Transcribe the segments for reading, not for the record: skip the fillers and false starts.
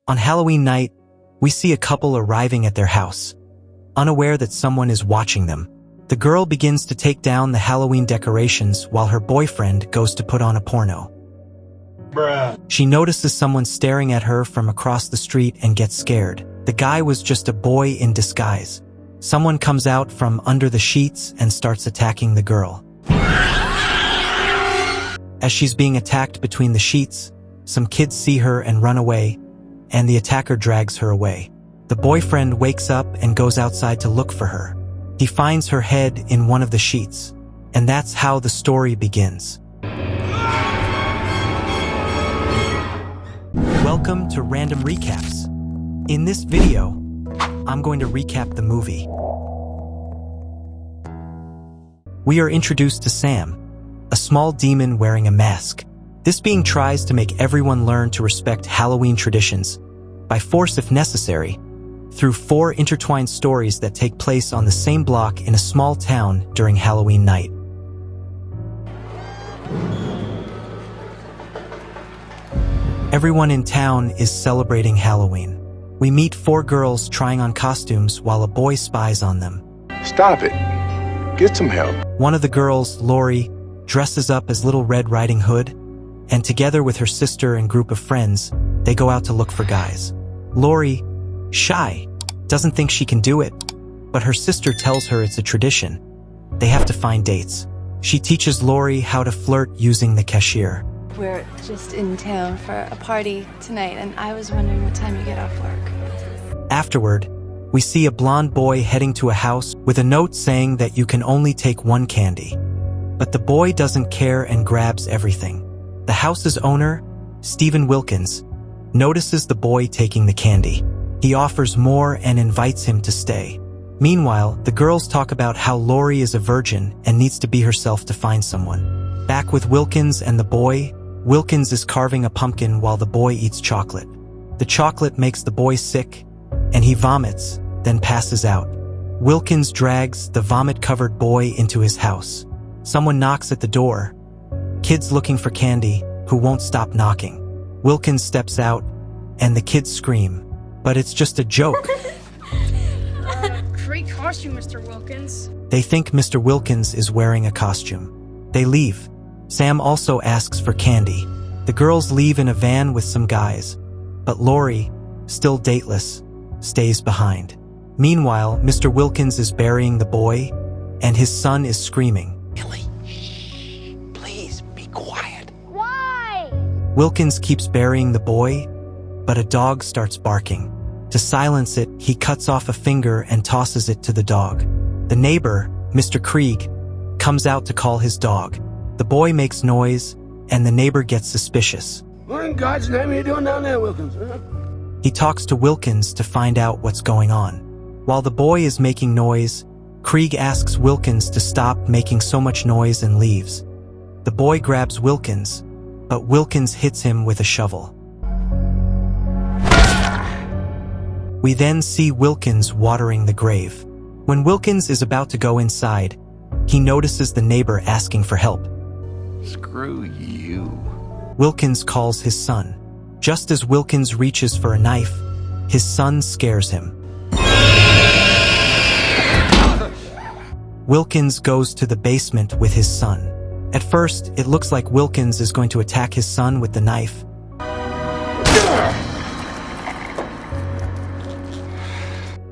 On Halloween night, we see a couple arriving at their house, unaware that someone is watching them. The girl begins to take down the Halloween decorations while her boyfriend goes to put on a porno. Bruh. She notices someone staring at her from across the street and gets scared. The guy was just a boy in disguise. Someone comes out from under the sheets and starts attacking the girl. As she's being attacked between the sheets, some kids see her and run away, and the attacker drags her away. The boyfriend wakes up and goes outside to look for her. He finds her head in one of the sheets, and that's how the story begins. Welcome to Random Recaps. In this video, I'm going to recap the movie. We are introduced to Sam, a small demon wearing a mask. This being tries to make everyone learn to respect Halloween traditions, by force if necessary, through 4 intertwined stories that take place on the same block in a small town during Halloween night. Everyone in town is celebrating Halloween. We meet 4 girls trying on costumes while a boy spies on them. Stop it. Get some help. One of the girls, Lori, dresses up as Little Red Riding Hood, and together with her sister and group of friends, they go out to look for guys. Lori, shy, doesn't think she can do it, but her sister tells her it's a tradition. They have to find dates. She teaches Lori how to flirt using the cashier. We're just in town for a party tonight, and I was wondering what time you get off work. Afterward, we see a blonde boy heading to a house with a note saying that you can only take 1 candy. But the boy doesn't care and grabs everything. The house's owner, Stephen Wilkins, notices the boy taking the candy. He offers more and invites him to stay. Meanwhile, the girls talk about how Lori is a virgin and needs to be herself to find someone. Back with Wilkins and the boy, Wilkins is carving a pumpkin while the boy eats chocolate. The chocolate makes the boy sick, and he vomits, then passes out. Wilkins drags the vomit-covered boy into his house. Someone knocks at the door. Kids looking for candy, who won't stop knocking. Wilkins steps out, and the kids scream. But it's just a joke. Great costume, Mr. Wilkins. They think Mr. Wilkins is wearing a costume. They leave. Sam also asks for candy. The girls leave in a van with some guys, but Lori, still dateless, stays behind. Meanwhile, Mr. Wilkins is burying the boy, and his son is screaming. Billy, shh, please be quiet. Why? Wilkins keeps burying the boy, but a dog starts barking. To silence it, he cuts off a finger and tosses it to the dog. The neighbor, Mr. Krieg, comes out to call his dog. The boy makes noise, and the neighbor gets suspicious. What in God's name are you doing down there, Wilkins? Huh? He talks to Wilkins to find out what's going on. While the boy is making noise, Krieg asks Wilkins to stop making so much noise and leaves. The boy grabs Wilkins, but Wilkins hits him with a shovel. We then see Wilkins watering the grave. When Wilkins is about to go inside, he notices the neighbor asking for help. Screw you. Wilkins calls his son. Just as Wilkins reaches for a knife, his son scares him. Wilkins goes to the basement with his son. At first, it looks like Wilkins is going to attack his son with the knife.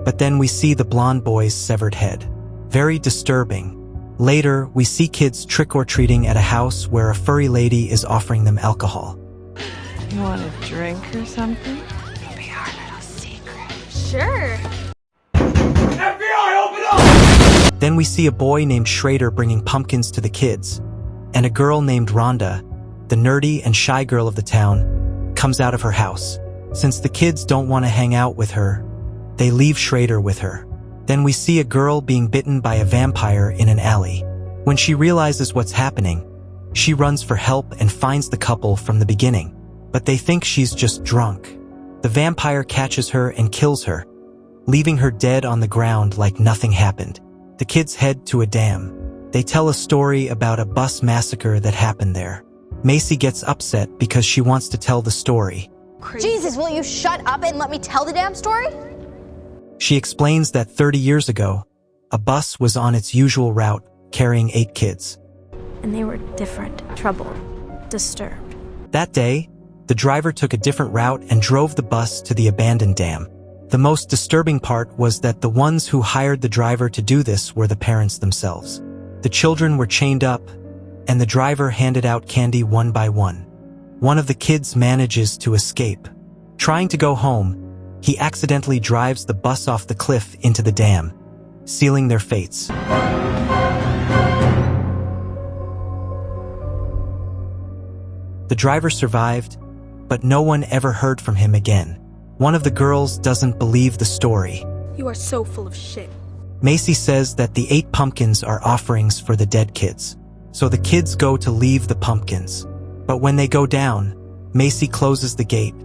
But then we see the blonde boy's severed head. Very disturbing. Later, we see kids trick-or-treating at a house where a furry lady is offering them alcohol. You want a drink or something? It'll be our little secret. Sure. FBI, open up! Then we see a boy named Schrader bringing pumpkins to the kids, and a girl named Rhonda, the nerdy and shy girl of the town, comes out of her house. Since the kids don't want to hang out with her, they leave Schrader with her. Then we see a girl being bitten by a vampire in an alley. When she realizes what's happening, she runs for help and finds the couple from the beginning, but they think she's just drunk. The vampire catches her and kills her, leaving her dead on the ground like nothing happened. The kids head to a dam. They tell a story about a bus massacre that happened there. Macy gets upset because she wants to tell the story. Crazy. Jesus, will you shut up and let me tell the damn story? She explains that 30 years ago, a bus was on its usual route, carrying 8 kids. And they were different, troubled, disturbed. That day, the driver took a different route and drove the bus to the abandoned dam. The most disturbing part was that the ones who hired the driver to do this were the parents themselves. The children were chained up, and the driver handed out candy one by one. One of the kids manages to escape. Trying to go home, he accidentally drives the bus off the cliff into the dam, sealing their fates. The driver survived, but no one ever heard from him again. One of the girls doesn't believe the story. You are so full of shit. Macy says that the 8 pumpkins are offerings for the dead kids. So the kids go to leave the pumpkins. But when they go down, Macy closes the gate,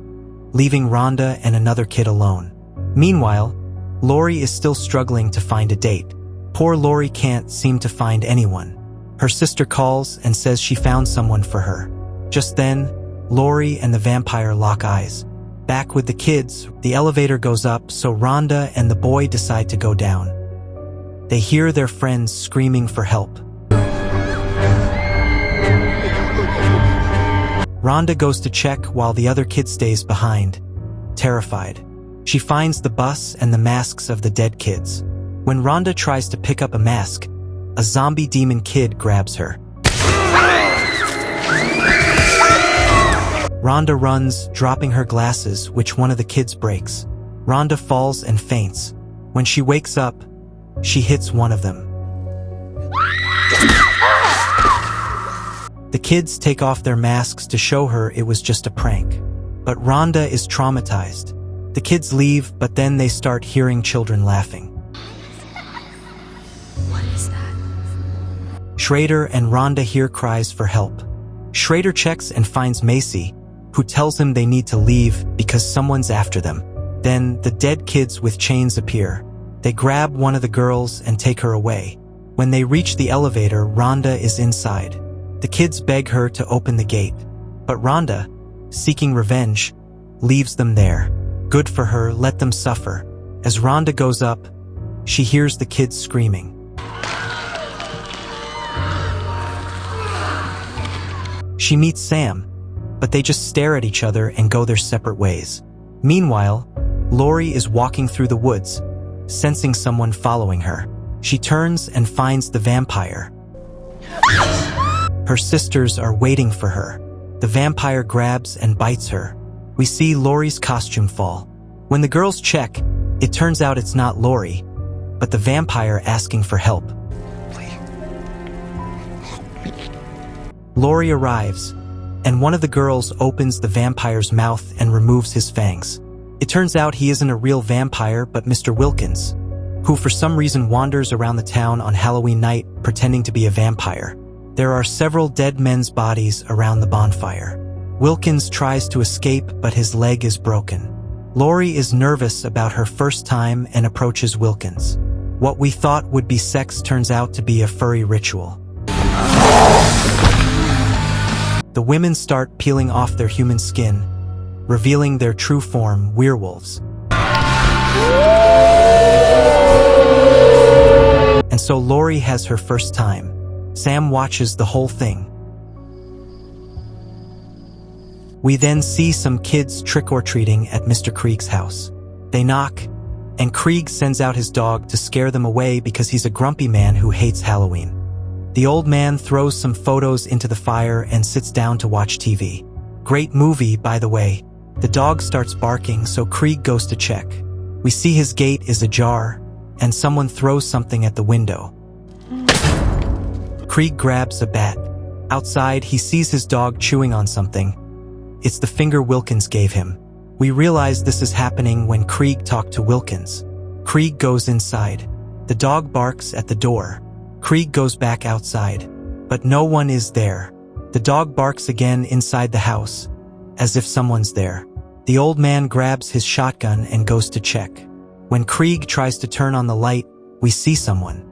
leaving Rhonda and another kid alone. Meanwhile, Lori is still struggling to find a date. Poor Lori can't seem to find anyone. Her sister calls and says she found someone for her. Just then, Lori and the vampire lock eyes. Back with the kids, the elevator goes up, so Rhonda and the boy decide to go down. They hear their friends screaming for help. Rhonda goes to check while the other kid stays behind, terrified. She finds the bus and the masks of the dead kids. When Rhonda tries to pick up a mask, a zombie demon kid grabs her. Rhonda runs, dropping her glasses, which one of the kids breaks. Rhonda falls and faints. When she wakes up, she hits one of them. The kids take off their masks to show her it was just a prank. But Rhonda is traumatized. The kids leave, but then they start hearing children laughing. What is that? Schrader and Rhonda hear cries for help. Schrader checks and finds Macy, who tells him they need to leave because someone's after them. Then the dead kids with chains appear. They grab one of the girls and take her away. When they reach the elevator, Rhonda is inside. The kids beg her to open the gate, but Rhonda, seeking revenge, leaves them there. Good for her, let them suffer. As Rhonda goes up, she hears the kids screaming. She meets Sam, but they just stare at each other and go their separate ways. Meanwhile, Lori is walking through the woods, sensing someone following her. She turns and finds the vampire. Her sisters are waiting for her. The vampire grabs and bites her. We see Lori's costume fall. When the girls check, it turns out it's not Lori, but the vampire asking for help. Lori arrives, and one of the girls opens the vampire's mouth and removes his fangs. It turns out he isn't a real vampire, but Mr. Wilkins, who for some reason wanders around the town on Halloween night pretending to be a vampire. There are several dead men's bodies around the bonfire. Wilkins tries to escape, but his leg is broken. Lori is nervous about her first time and approaches Wilkins. What we thought would be sex turns out to be a furry ritual. The women start peeling off their human skin, revealing their true form, werewolves. And so Lori has her first time. Sam watches the whole thing. We then see some kids trick-or-treating at Mr. Krieg's house. They knock, and Krieg sends out his dog to scare them away because he's a grumpy man who hates Halloween. The old man throws some photos into the fire and sits down to watch TV. Great movie, by the way. The dog starts barking, so Krieg goes to check. We see his gate is ajar, and someone throws something at the window. Krieg grabs a bat. Outside, he sees his dog chewing on something. It's the finger Wilkins gave him. We realize this is happening when Krieg talked to Wilkins. Krieg goes inside. The dog barks at the door. Krieg goes back outside, but no one is there. The dog barks again inside the house, as if someone's there. The old man grabs his shotgun and goes to check. When Krieg tries to turn on the light, we see someone.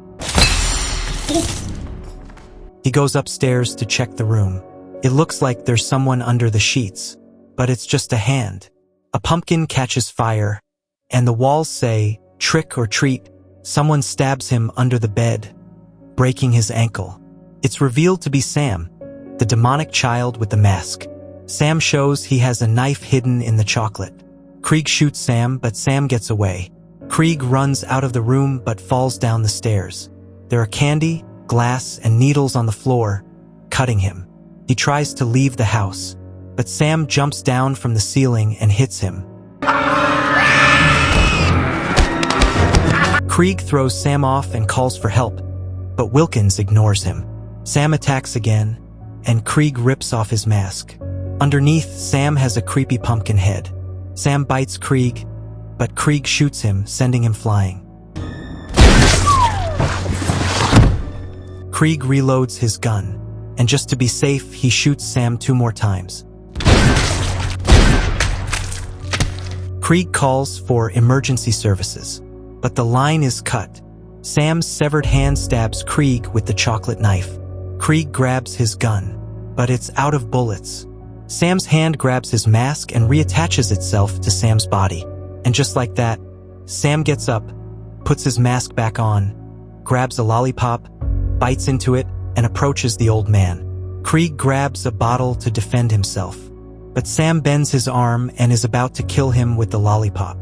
He goes upstairs to check the room. It looks like there's someone under the sheets, but it's just a hand. A pumpkin catches fire, and the walls say, "Trick or treat." Someone stabs him under the bed, breaking his ankle. It's revealed to be Sam, the demonic child with the mask. Sam shows he has a knife hidden in the chocolate. Krieg shoots Sam, but Sam gets away. Krieg runs out of the room but falls down the stairs. There are candy, glass, and needles on the floor, cutting him. He tries to leave the house, but Sam jumps down from the ceiling and hits him. Krieg throws Sam off and calls for help, but Wilkins ignores him. Sam attacks again, and Krieg rips off his mask. Underneath, Sam has a creepy pumpkin head. Sam bites Krieg, but Krieg shoots him, sending him flying. Krieg reloads his gun, and just to be safe, he shoots Sam 2 more times. Krieg calls for emergency services, but the line is cut. Sam's severed hand stabs Krieg with the chocolate knife. Krieg grabs his gun, but it's out of bullets. Sam's hand grabs his mask and reattaches itself to Sam's body. And just like that, Sam gets up, puts his mask back on, grabs a lollipop, bites into it, and approaches the old man. Krieg grabs a bottle to defend himself, but Sam bends his arm and is about to kill him with the lollipop.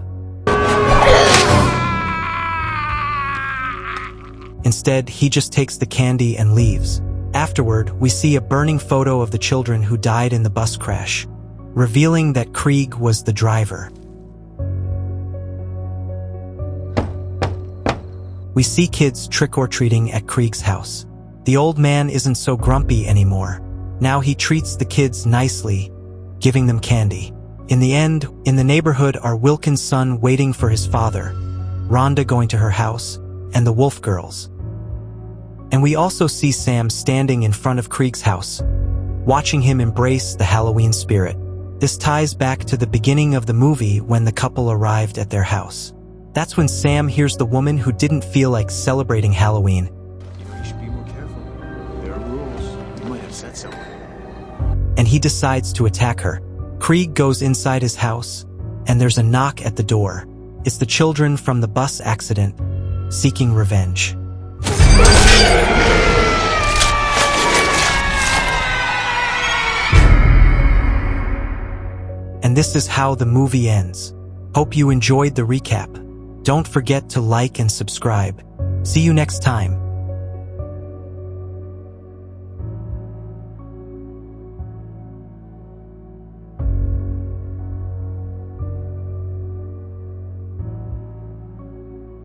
Instead, he just takes the candy and leaves. Afterward, we see a burning photo of the children who died in the bus crash, revealing that Krieg was the driver. We see kids trick-or-treating at Krieg's house. The old man isn't so grumpy anymore. Now he treats the kids nicely, giving them candy. In the end, in the neighborhood are Wilkins' son waiting for his father, Rhonda going to her house, and the Wolf girls. And we also see Sam standing in front of Krieg's house, watching him embrace the Halloween spirit. This ties back to the beginning of the movie when the couple arrived at their house. That's when Sam hears the woman who didn't feel like celebrating Halloween. You should be more careful. There are rules. You might have said so. And he decides to attack her. Krieg goes inside his house, and there's a knock at the door. It's the children from the bus accident, seeking revenge. And this is how the movie ends. Hope you enjoyed the recap. Don't forget to like and subscribe. See you next time.